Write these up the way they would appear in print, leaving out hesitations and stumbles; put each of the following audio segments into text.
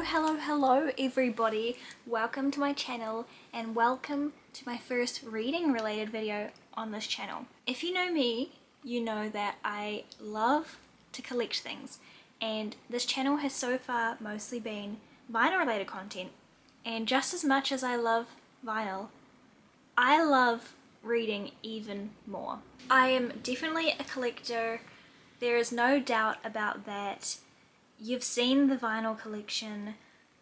Hello everybody. Welcome to my channel and welcome to my first reading related video on this channel. If you know me, you know that I love to collect things, and this channel has so far mostly been vinyl related content, and just as much as I love vinyl, I love reading even more. I am definitely a collector. There is no doubt about that. You've seen the vinyl collection.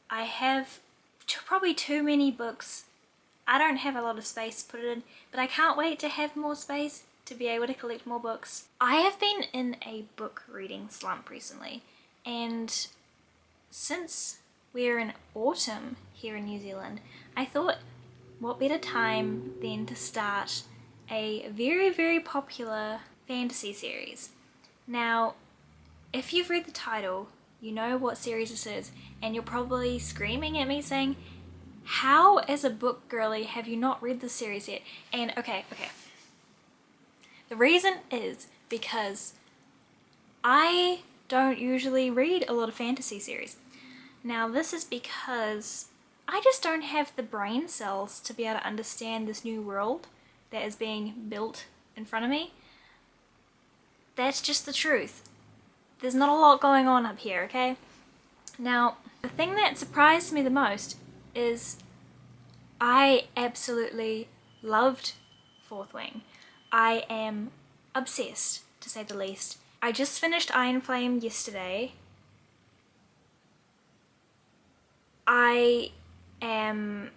I have probably too many books. I don't have a lot of space to put it in, but I can't wait to have more space to be able to collect more books. I have been in a book reading slump recently, and since we're in autumn here in New Zealand, I thought what better time than to start a very popular fantasy series. Now, if you've read the title, you know what series this is, and you're probably screaming at me saying, how as a book girly have you not read the series yet? And okay. The reason is because I don't usually read a lot of fantasy series. Now this is because I just don't have the brain cells to be able to understand this new world that is being built in front of me. That's just the truth. There's not a lot going on up here, okay? Now, the thing that surprised me the most is I absolutely loved Fourth Wing. I am obsessed, to say the least. I just finished Iron Flame yesterday. I am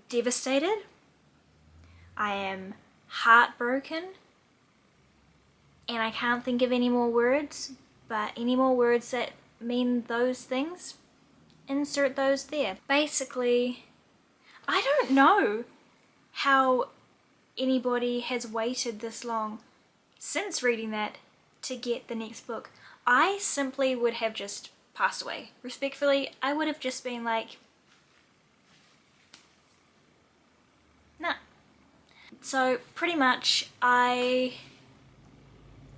devastated. I am heartbroken. And I can't think of any more words, but any more words that mean those things, insert those there. Basically, I don't know how anybody has waited this long since reading that to get the next book. I simply would have just passed away. Respectfully, I would have just been like, nah. So pretty much I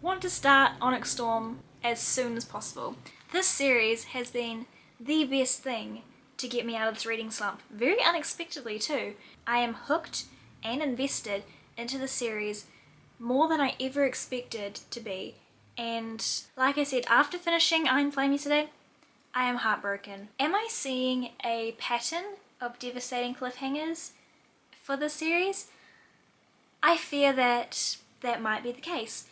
want to start Onyx Storm as soon as possible. This series has been the best thing to get me out of this reading slump, very unexpectedly too. I am hooked and invested into the series more than I ever expected to be, and like I said, after finishing Iron Flame yesterday, I am heartbroken. Am I seeing a pattern of devastating cliffhangers for this series? I fear that that might be the case.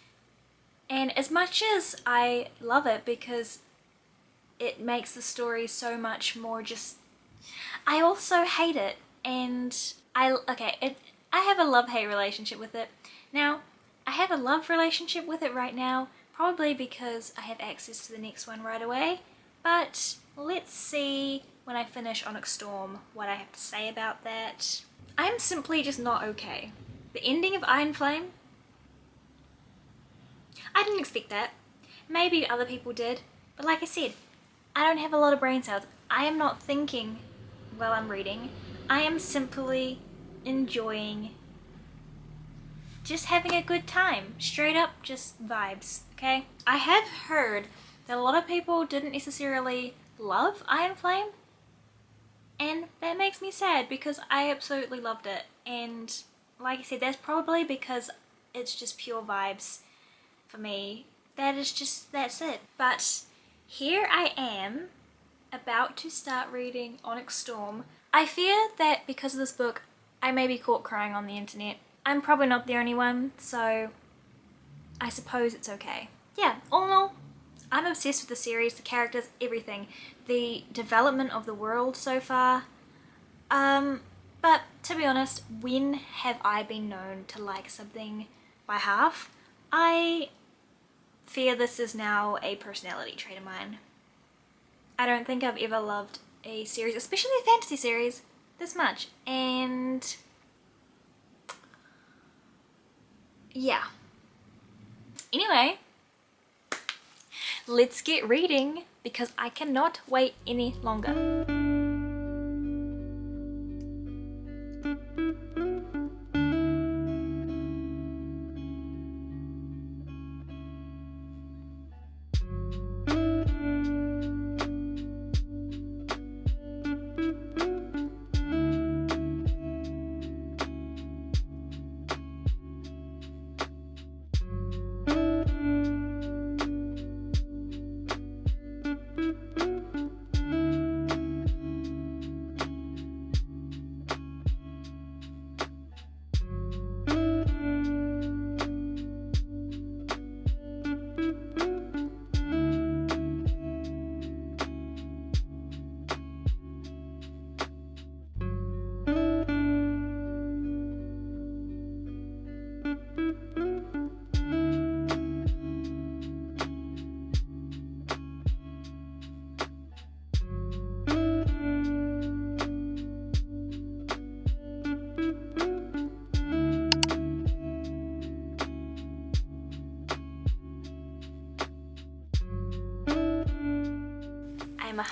And as much as I love it because it makes the story so much more just, I also hate it, and I have a love-hate relationship with it. Now, I have a love relationship with it right now, probably because I have access to the next one right away, but let's see when I finish Onyx Storm what I have to say about that. I'm simply just not okay. The ending of Iron Flame, I didn't expect that. Maybe other people did, but like I said, I don't have a lot of brain cells. I am not thinking while I'm reading. I am simply enjoying just having a good time. Straight up just vibes, okay? I have heard that a lot of people didn't necessarily love Iron Flame, and that makes me sad because I absolutely loved it. And like I said, that's probably because it's just pure vibes. For me, that's it. But here I am, about to start reading Onyx Storm. I fear that because of this book, I may be caught crying on the internet. I'm probably not the only one, so I suppose it's okay. Yeah, all in all, I'm obsessed with the series, the characters, everything. The development of the world so far. But to be honest, when have I been known to like something by half? I fear this is now a personality trait of mine. I don't think I've ever loved a series, especially a fantasy series, this much. And yeah. Anyway, let's get reading because I cannot wait any longer.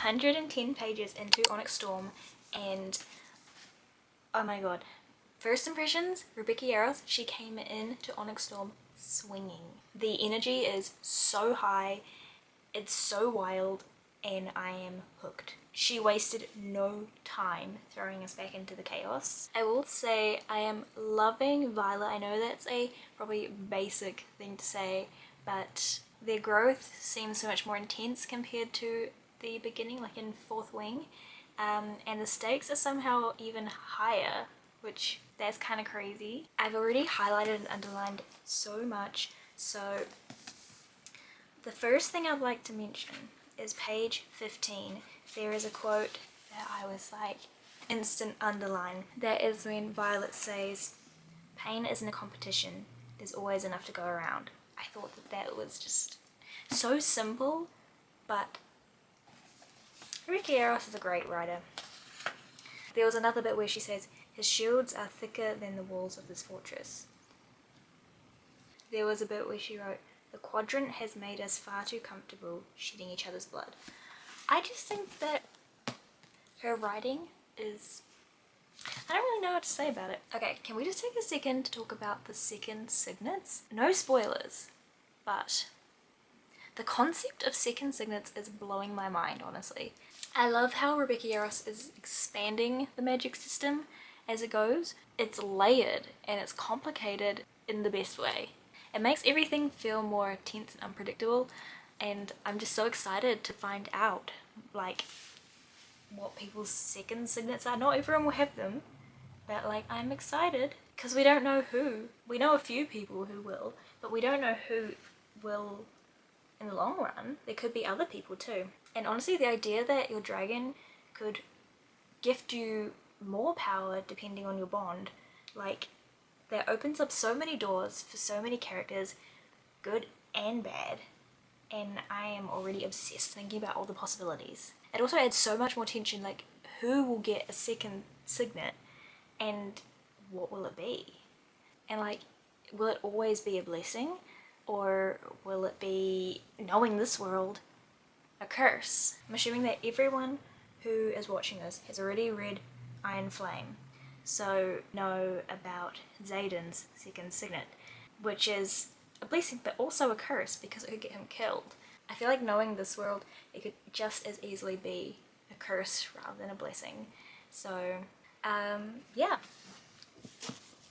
110 pages into Onyx Storm, and oh my god. First impressions, Rebecca Yarros, she came in to Onyx Storm swinging. The energy is so high, it's so wild, and I am hooked. She wasted no time throwing us back into the chaos. I will say I am loving Violet. I know that's a probably basic thing to say, but their growth seems so much more intense compared to the beginning, like in Fourth Wing, and the stakes are somehow even higher, which that's kind of crazy. I've already highlighted and underlined so much, so the first thing I'd like to mention is page 15. There is a quote that I was like instant underline. That is when Violet says, "Pain isn't a competition, there's always enough to go around." I thought that that was just so simple, but Rebecca Yarros is a great writer. There was another bit where she says, "His shields are thicker than the walls of this fortress." There was a bit where she wrote, "The quadrant has made us far too comfortable shedding each other's blood." I just think that her writing is... I don't really know what to say about it. Okay, can we just take a second to talk about the second signets? No spoilers, but the concept of second signets is blowing my mind, honestly. I love how Rebecca Yarros is expanding the magic system as it goes. It's layered and it's complicated in the best way. It makes everything feel more tense and unpredictable, and I'm just so excited to find out like what people's second signets are. Not everyone will have them, but like I'm excited because we don't know who. We know a few people who will, but we don't know who will in the long run. There could be other people too. And honestly, the idea that your dragon could gift you more power depending on your bond, like, that opens up so many doors for so many characters, good and bad, and I am already obsessed thinking about all the possibilities. It also adds so much more tension, like who will get a second signet and what will it be? And like, will it always be a blessing, or will it be, knowing this world, a curse? I'm assuming that everyone who is watching this has already read Iron Flame, so know about Xaden's second signet, which is a blessing but also a curse because it could get him killed. I feel like knowing this world, it could just as easily be a curse rather than a blessing. So yeah,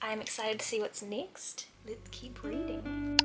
I'm excited to see what's next. Let's keep reading.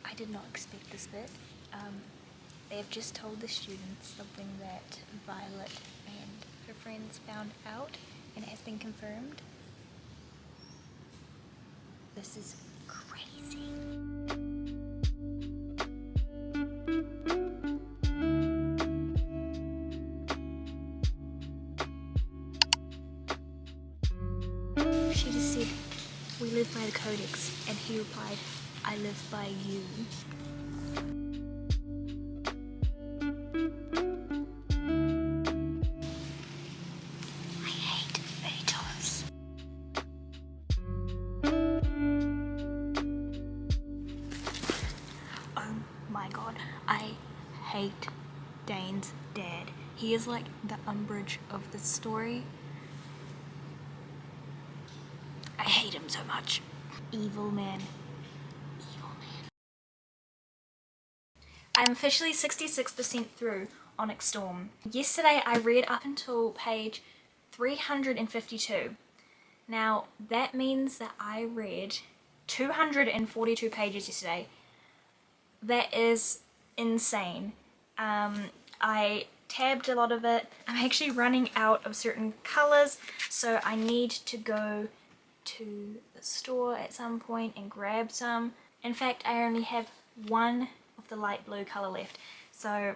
I did not expect this bit. They have just told the students something that Violet and her friends found out, and it has been confirmed. This is crazy. She just said, "We live by the Codex," and he replied, "I live by you." I hate vetoes. Oh my god, I hate Dane's dad. He is like the Umbridge of this story. such evil man. Evil man. I'm officially 66% through Onyx Storm. Yesterday I read up until page 352. Now that means that I read 242 pages yesterday. That is insane. I tabbed a lot of it. I'm actually running out of certain colors, so I need to go to the store at some point and grab some. In fact, I only have one of the light blue color left, so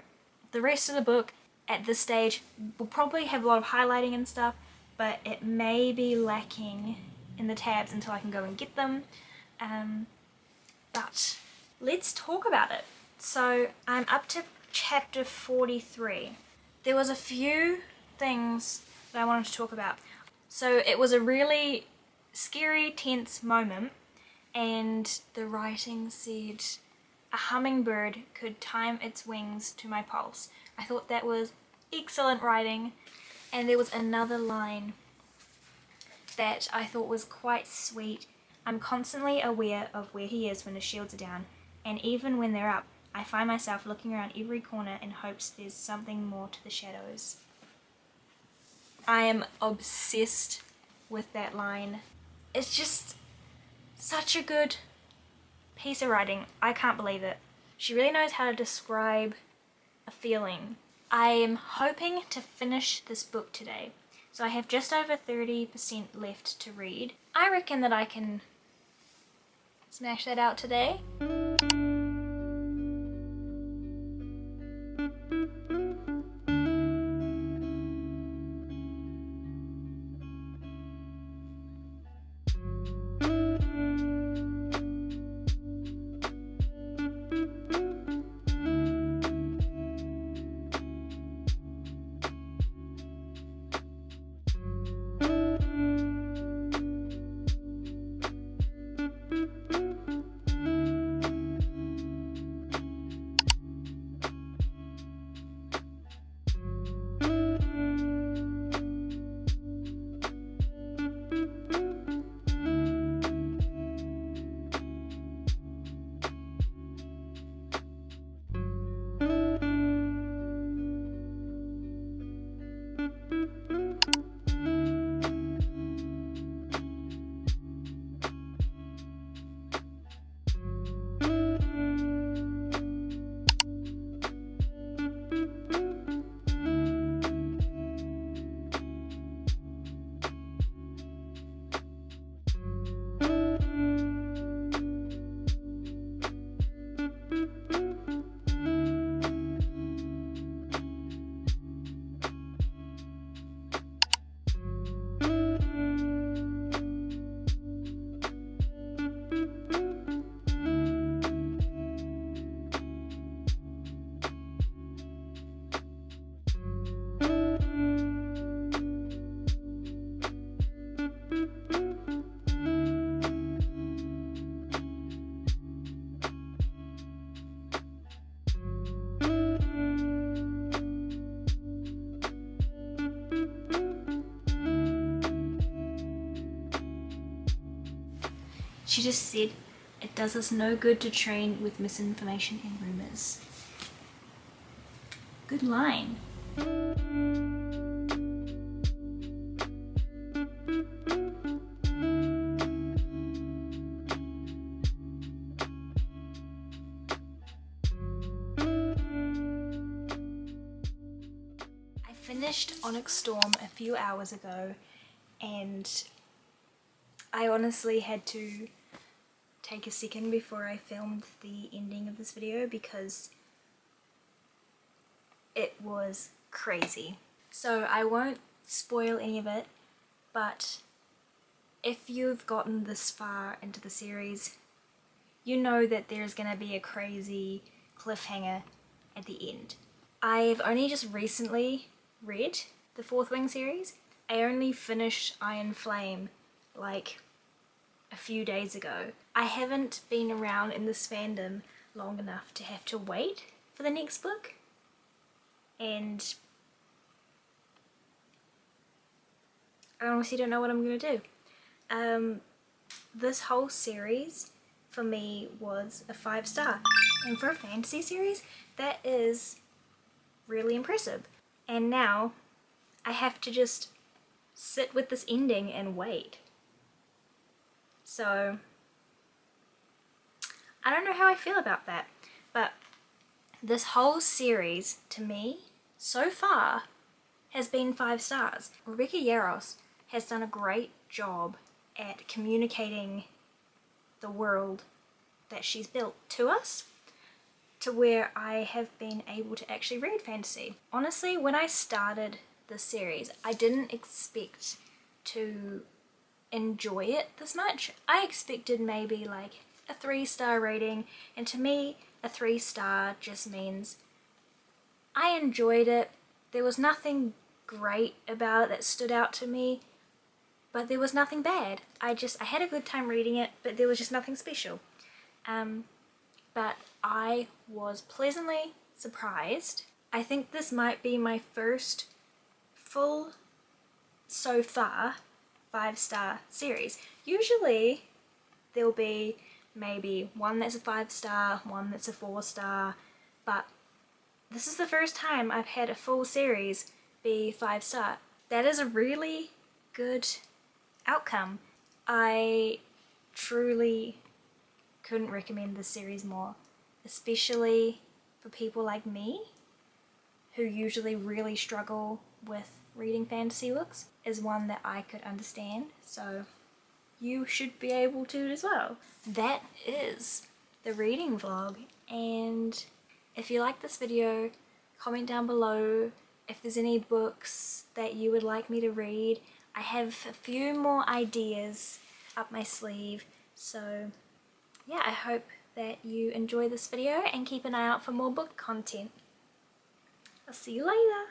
the rest of the book at this stage will probably have a lot of highlighting and stuff, but it may be lacking in the tabs until I can go and get them. But let's talk about it. So I'm up to chapter 43. There was a few things that I wanted to talk about. So it was a really scary, tense moment, and the writing said, "A hummingbird could time its wings to my pulse." I thought that was excellent writing. And there was another line that I thought was quite sweet. "I'm constantly aware of where he is when his shields are down, and even when they're up, I find myself looking around every corner in hopes there's something more to the shadows." I am obsessed with that line. It's just such a good piece of writing. I can't believe it. She really knows how to describe a feeling. I am hoping to finish this book today. So I have just over 30% left to read. I reckon that I can smash that out today. She just said, "It does us no good to train with misinformation and rumors." Good line. I finished Onyx Storm a few hours ago, and I honestly had to take a second before I filmed the ending of this video because it was crazy. So I won't spoil any of it, but if you've gotten this far into the series, you know that there's gonna be a crazy cliffhanger at the end. I've only just recently read the Fourth Wing series. I only finished Iron Flame like a few days ago. I haven't been around in this fandom long enough to have to wait for the next book, and I honestly don't know what I'm gonna do. this whole series for me was a 5-star. And for a fantasy series, that is really impressive. And now I have to just sit with this ending and wait. So I don't know how I feel about that, but this whole series to me so far has been 5 stars. Rebecca Yarros has done a great job at communicating the world that she's built to us, to where I have been able to actually read fantasy. Honestly, when I started this series, I didn't expect to enjoy it this much. I expected maybe like a 3-star rating, and to me a 3-star just means I enjoyed it. There was nothing great about it that stood out to me, but there was nothing bad. I had a good time reading it, but there was just nothing special. But I was pleasantly surprised. I think this might be my first full, so far, 5-star series. Usually there'll be maybe one that's a 5-star, one that's a 4-star, but this is the first time I've had a full series be 5-star. That is a really good outcome. I truly couldn't recommend this series more, especially for people like me who usually really struggle with reading fantasy books. Is one that I could understand, so you should be able to as well. That is the reading vlog, and if you like this video, comment down below if there's any books that you would like me to read. I have a few more ideas up my sleeve, so yeah, I hope that you enjoy this video and keep an eye out for more book content. I'll see you later.